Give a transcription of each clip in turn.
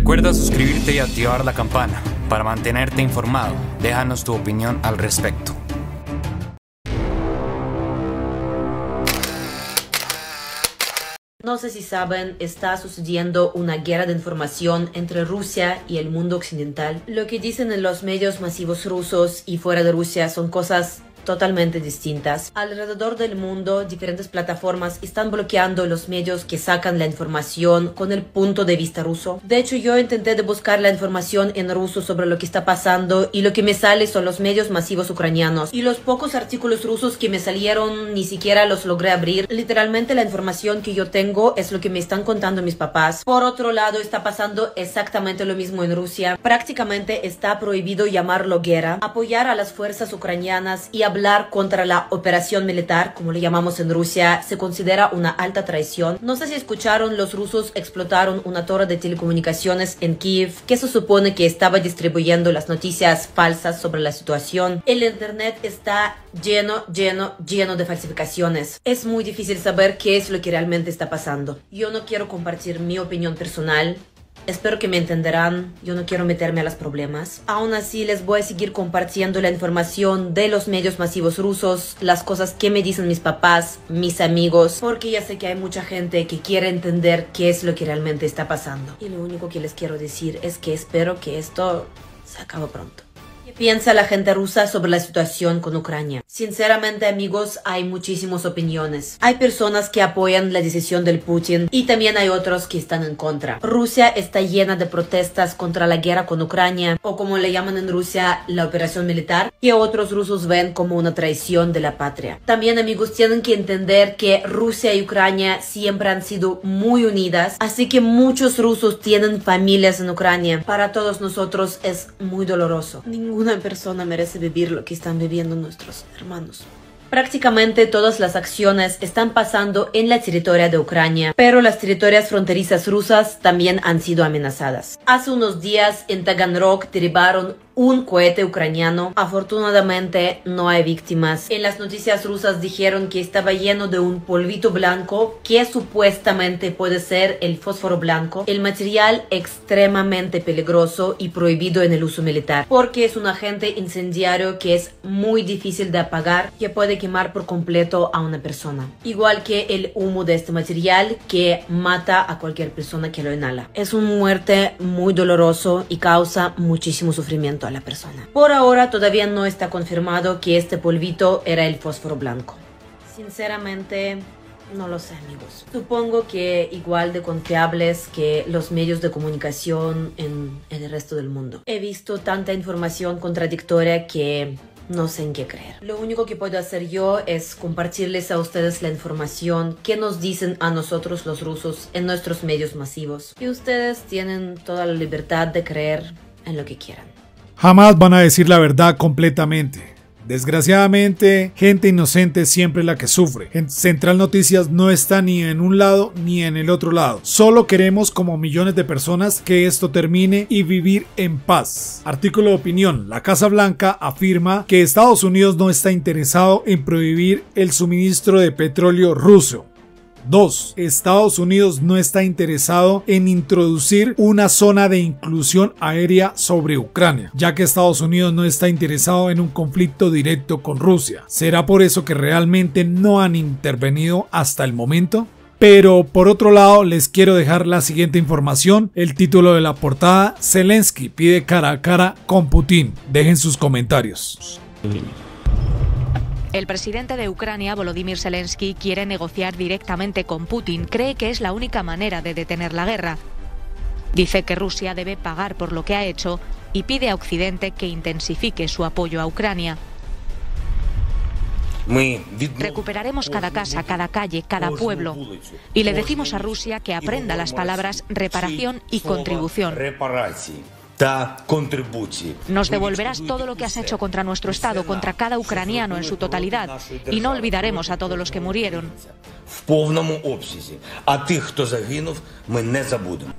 Recuerda suscribirte y activar la campana para mantenerte informado. Déjanos tu opinión al respecto. No sé si saben, está sucediendo una guerra de información entre Rusia y el mundo occidental. Lo que dicen en los medios masivos rusos y fuera de Rusia son cosas totalmente distintas. Alrededor del mundo, diferentes plataformas están bloqueando los medios que sacan la información con el punto de vista ruso. De hecho, yo intenté de buscar la información en ruso sobre lo que está pasando y lo que me sale son los medios masivos ucranianos. Y los pocos artículos rusos que me salieron ni siquiera los logré abrir. Literalmente la información que yo tengo es lo que me están contando mis papás. Por otro lado, está pasando exactamente lo mismo en Rusia. Prácticamente está prohibido llamarlo guerra, apoyar a las fuerzas ucranianas y hablar contra la operación militar, como le llamamos en Rusia, se considera una alta traición. No sé si escucharon, los rusos explotaron una torre de telecomunicaciones en Kiev, que se supone que estaba distribuyendo las noticias falsas sobre la situación. El internet está lleno de falsificaciones. Es muy difícil saber qué es lo que realmente está pasando. Yo no quiero compartir mi opinión personal. Espero que me entenderán, yo no quiero meterme a los problemas. Aún así, les voy a seguir compartiendo la información de los medios masivos rusos, las cosas que me dicen mis papás, mis amigos, porque ya sé que hay mucha gente que quiere entender qué es lo que realmente está pasando. Y lo único que les quiero decir es que espero que esto se acabe pronto. ¿Qué piensa la gente rusa sobre la situación con Ucrania? Sinceramente, amigos, hay muchísimas opiniones. Hay personas que apoyan la decisión del Putin y también hay otros que están en contra. Rusia está llena de protestas contra la guerra con Ucrania, o como le llaman en Rusia, la operación militar, que otros rusos ven como una traición de la patria. También, amigos, tienen que entender que Rusia y Ucrania siempre han sido muy unidas, así que muchos rusos tienen familias en Ucrania. Para todos nosotros es muy doloroso. Ninguna persona merece vivir lo que están viviendo nuestros hermanos. Prácticamente todas las acciones están pasando en la territoria de Ucrania, pero las territorias fronterizas rusas también han sido amenazadas. Hace unos días en Taganrog derribaron un cohete ucraniano. Afortunadamente no hay víctimas. En las noticias rusas dijeron que estaba lleno de un polvito blanco que supuestamente puede ser el fósforo blanco, el material extremadamente peligroso y prohibido en el uso militar, porque es un agente incendiario que es muy difícil de apagar, que puede quemar por completo a una persona, igual que el humo de este material que mata a cualquier persona que lo inhala. Es una muerte muy doloroso y causa muchísimo sufrimiento a la persona. Por ahora todavía no está confirmado que este polvito era el fósforo blanco. Sinceramente, no lo sé, amigos. Supongo que igual de confiables que los medios de comunicación en el resto del mundo. He visto tanta información contradictoria que no sé en qué creer. Lo único que puedo hacer yo es compartirles a ustedes la información que nos dicen a nosotros los rusos en nuestros medios masivos. Y ustedes tienen toda la libertad de creer en lo que quieran. Jamás van a decir la verdad completamente. Desgraciadamente, gente inocente es siempre la que sufre. Central Noticias no está ni en un lado ni en el otro lado. Solo queremos, como millones de personas, que esto termine y vivir en paz. Artículo de opinión. La Casa Blanca afirma que Estados Unidos no está interesado en prohibir el suministro de petróleo ruso. 2. Estados Unidos no está interesado en introducir una zona de inclusión aérea sobre Ucrania, ya que Estados Unidos no está interesado en un conflicto directo con Rusia. ¿Será por eso que realmente no han intervenido hasta el momento? Pero por otro lado les quiero dejar la siguiente información. El título de la portada: Zelensky pide cara a cara con Putin. Dejen sus comentarios. El presidente de Ucrania, Volodymyr Zelensky, quiere negociar directamente con Putin. Cree que es la única manera de detener la guerra. Dice que Rusia debe pagar por lo que ha hecho y pide a Occidente que intensifique su apoyo a Ucrania. Recuperaremos cada casa, cada calle, cada pueblo. Y le decimos a Rusia que aprenda las palabras reparación y contribución. Nos devolverás todo lo que has hecho contra nuestro Estado, contra cada ucraniano en su totalidad, y no olvidaremos a todos los que murieron.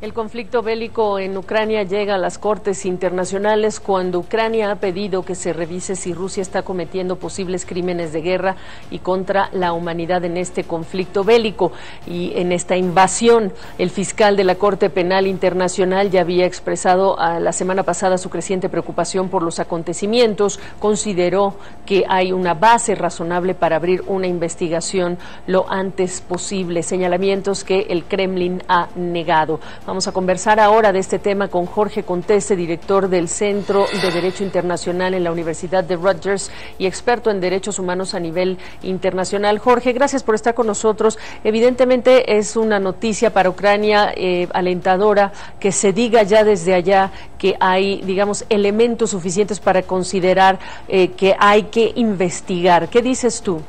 El conflicto bélico en Ucrania llega a las Cortes Internacionales cuando Ucrania ha pedido que se revise si Rusia está cometiendo posibles crímenes de guerra y contra la humanidad en este conflicto bélico y en esta invasión. El fiscal de la Corte Penal Internacional ya había expresado la semana pasada su creciente preocupación por los acontecimientos. Consideró que hay una base razonable para abrir una investigación lo antes posible, señalamientos que el Kremlin ha negado. Vamos a conversar ahora de este tema con Jorge Conteste, director del Centro de Derecho Internacional en la Universidad de Rutgers y experto en derechos humanos a nivel internacional. Jorge, gracias por estar con nosotros. Evidentemente es una noticia para Ucrania alentadora que se diga ya desde allá que hay, digamos, elementos suficientes para considerar que hay que investigar. ¿Qué dices tú?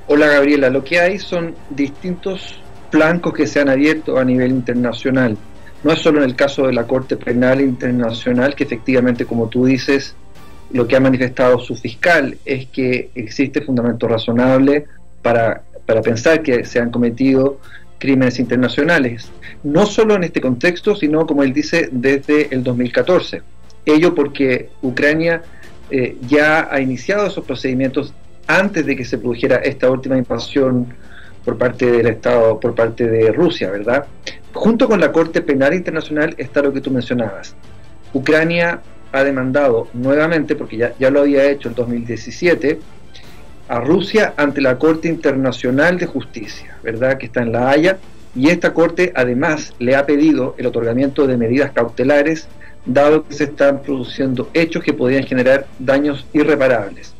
Hola Gabriela, lo que hay son distintos flancos que se han abierto a nivel internacional. No es solo en el caso de la Corte Penal Internacional, que efectivamente, como tú dices, lo que ha manifestado su fiscal es que existe fundamento razonable para pensar que se han cometido crímenes internacionales. No solo en este contexto, sino, como él dice, desde el 2014. Ello porque Ucrania ya ha iniciado esos procedimientos antes de que se produjera esta última invasión por parte del Estado, por parte de Rusia, ¿verdad? Junto con la Corte Penal Internacional está lo que tú mencionabas. Ucrania ha demandado nuevamente, porque ya lo había hecho en 2017, a Rusia ante la Corte Internacional de Justicia, ¿verdad?, que está en La Haya, y esta Corte además le ha pedido el otorgamiento de medidas cautelares, dado que se están produciendo hechos que podrían generar daños irreparables.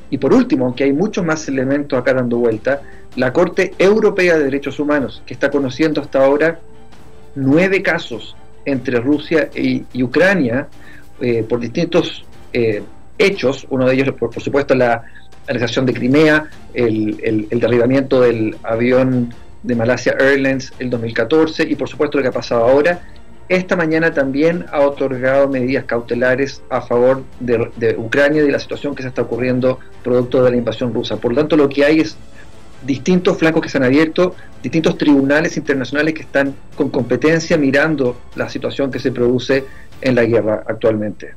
Y por último, aunque hay muchos más elementos acá dando vuelta, la Corte Europea de Derechos Humanos, que está conociendo hasta ahora 9 casos entre Rusia y Ucrania por distintos hechos, uno de ellos por supuesto la anexación de Crimea, el derribamiento del avión de Malaysia Airlines el 2014 y por supuesto lo que ha pasado ahora. Esta mañana también ha otorgado medidas cautelares a favor de Ucrania y de la situación que se está ocurriendo producto de la invasión rusa. Por lo tanto, lo que hay es distintos flancos que se han abierto, distintos tribunales internacionales que están con competencia mirando la situación que se produce en la guerra actualmente.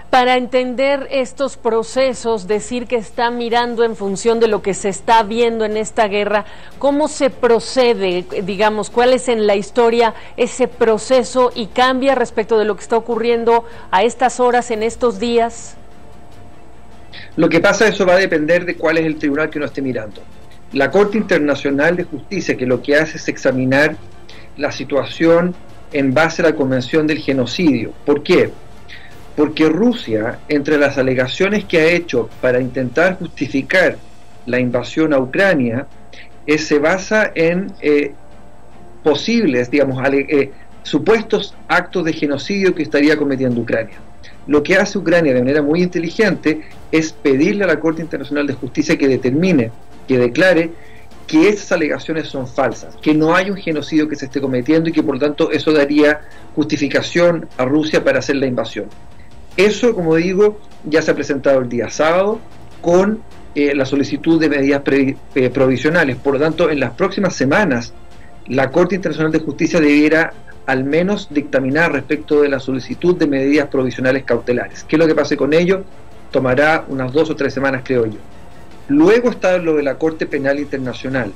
Para entender estos procesos, decir que está mirando en función de lo que se está viendo en esta guerra, ¿cómo se procede, digamos, cuál es en la historia ese proceso y cambia respecto de lo que está ocurriendo a estas horas, en estos días? Lo que pasa, eso va a depender de cuál es el tribunal que uno esté mirando. La Corte Internacional de Justicia, que lo que hace es examinar la situación en base a la Convención del Genocidio. ¿Por qué? Porque Rusia, entre las alegaciones que ha hecho para intentar justificar la invasión a Ucrania, se basa en posibles, digamos, supuestos actos de genocidio que estaría cometiendo Ucrania. Lo que hace Ucrania de manera muy inteligente es pedirle a la Corte Internacional de Justicia que determine, que declare que esas alegaciones son falsas, que no hay un genocidio que se esté cometiendo y que por lo tanto eso daría justificación a Rusia para hacer la invasión. Eso, como digo, ya se ha presentado el día sábado con la solicitud de medidas provisionales. Por lo tanto, en las próximas semanas, la Corte Internacional de Justicia debiera al menos dictaminar respecto de la solicitud de medidas provisionales cautelares. ¿Qué es lo que pase con ello? Tomará unas 2 o 3 semanas, creo yo. Luego está lo de la Corte Penal Internacional.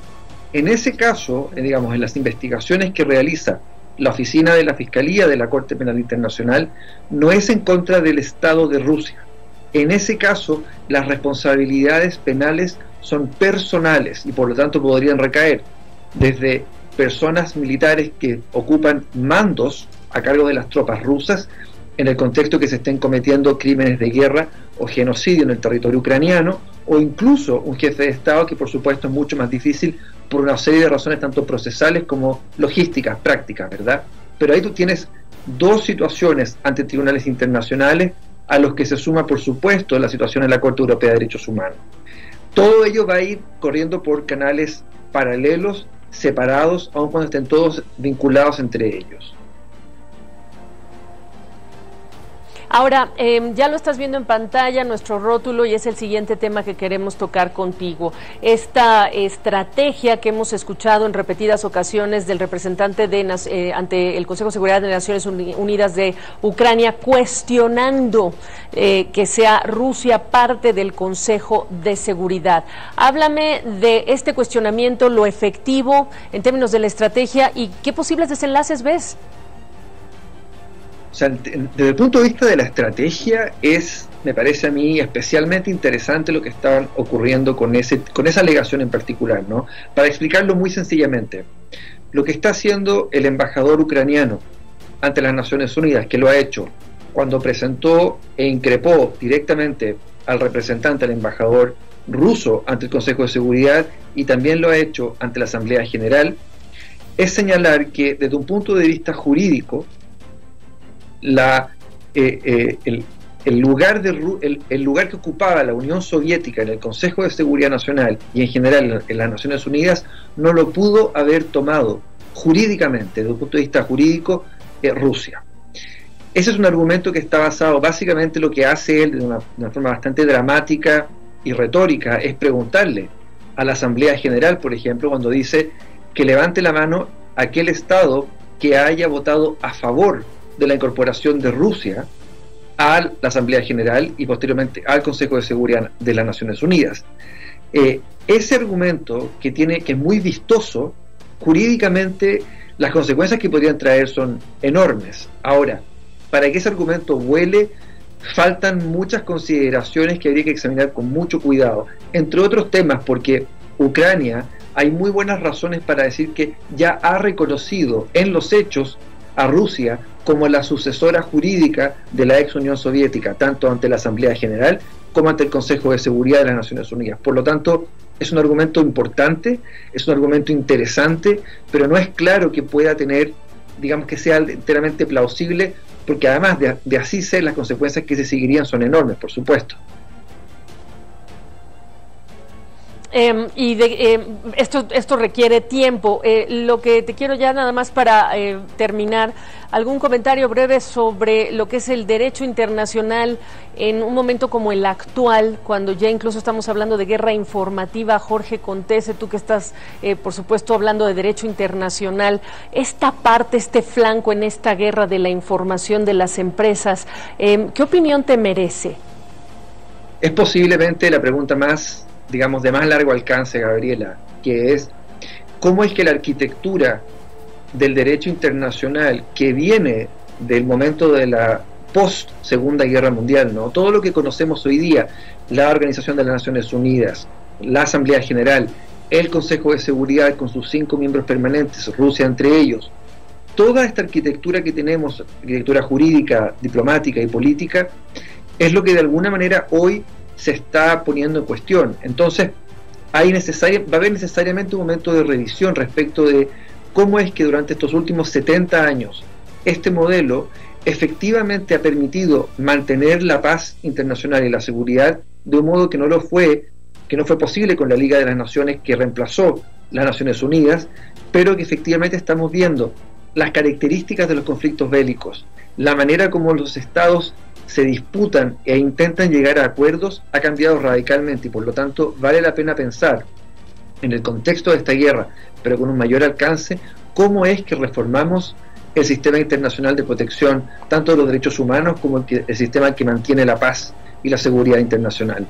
En ese caso, digamos, en las investigaciones que realiza la oficina de la Fiscalía de la Corte Penal Internacional, no es en contra del Estado de Rusia. En ese caso, las responsabilidades penales son personales y por lo tanto podrían recaer desde personas militares que ocupan mandos a cargo de las tropas rusas en el contexto que se estén cometiendo crímenes de guerra o genocidio en el territorio ucraniano, o incluso un jefe de Estado, que por supuesto es mucho más difícil por una serie de razones tanto procesales como logísticas, prácticas, ¿verdad? Pero ahí tú tienes 2 situaciones ante tribunales internacionales a los que se suma, por supuesto, la situación en la Corte Europea de Derechos Humanos. Todo ello va a ir corriendo por canales paralelos separados, aun cuando estén todos vinculados entre ellos. Ahora, ya lo estás viendo en pantalla, nuestro rótulo, y es el siguiente tema que queremos tocar contigo. Esta estrategia que hemos escuchado en repetidas ocasiones del representante ante el Consejo de Seguridad de Naciones Unidas de Ucrania, cuestionando que sea Rusia parte del Consejo de Seguridad. Háblame de este cuestionamiento, lo efectivo en términos de la estrategia y qué posibles desenlaces ves. O sea, desde el punto de vista de la estrategia, me parece a mí especialmente interesante lo que está ocurriendo con esa alegación en particular, ¿no? Para explicarlo muy sencillamente, lo que está haciendo el embajador ucraniano ante las Naciones Unidas, que lo ha hecho cuando presentó e increpó directamente al representante, al embajador ruso ante el Consejo de Seguridad, y también lo ha hecho ante la Asamblea General, es señalar que desde un punto de vista jurídico, el lugar que ocupaba la Unión Soviética en el Consejo de Seguridad Nacional y en general en las Naciones Unidas no lo pudo haber tomado jurídicamente, desde un punto de vista jurídico, Rusia. Ese es un argumento que está basado, básicamente lo que hace él de una forma bastante dramática y retórica es preguntarle a la Asamblea General, por ejemplo, cuando dice que levante la mano aquel Estado que haya votado a favor de la incorporación de Rusia a la Asamblea General y posteriormente al Consejo de Seguridad de las Naciones Unidas. Ese argumento que es muy vistoso, jurídicamente las consecuencias que podrían traer son enormes. Ahora, para que ese argumento vuele, faltan muchas consideraciones que habría que examinar con mucho cuidado, entre otros temas porque Ucrania, hay muy buenas razones para decir que ya ha reconocido en los hechos a Rusia como la sucesora jurídica de la ex Unión Soviética, tanto ante la Asamblea General como ante el Consejo de Seguridad de las Naciones Unidas. Por lo tanto, es un argumento importante, es un argumento interesante, pero no es claro que pueda tener, digamos, que sea enteramente plausible, porque además de así ser, las consecuencias que se seguirían son enormes, por supuesto. Esto requiere tiempo. Lo que te quiero ya nada más para terminar, algún comentario breve sobre lo que es el derecho internacional en un momento como el actual, cuando ya incluso estamos hablando de guerra informativa. Jorge Contese, tú que estás, por supuesto, hablando de derecho internacional, esta parte, este flanco en esta guerra de la información de las empresas, ¿qué opinión te merece? Es posiblemente la pregunta más, digamos, de más largo alcance, Gabriela, que es cómo es que la arquitectura del derecho internacional que viene del momento de la post-Segunda Guerra Mundial, ¿no? Todo lo que conocemos hoy día, la Organización de las Naciones Unidas, la Asamblea General, el Consejo de Seguridad con sus 5 miembros permanentes, Rusia entre ellos, toda esta arquitectura que tenemos, arquitectura jurídica, diplomática y política, es lo que de alguna manera hoy se está poniendo en cuestión. Entonces va a haber necesariamente un momento de revisión respecto de cómo es que durante estos últimos 70 años este modelo efectivamente ha permitido mantener la paz internacional y la seguridad de un modo que no fue posible con la Liga de las Naciones, que reemplazó las Naciones Unidas, pero que efectivamente estamos viendo las características de los conflictos bélicos, la manera como los estados se disputan e intentan llegar a acuerdos ha cambiado radicalmente, y por lo tanto vale la pena pensar en el contexto de esta guerra, pero con un mayor alcance, cómo es que reformamos el sistema internacional de protección tanto de los derechos humanos como el sistema que mantiene la paz y la seguridad internacional.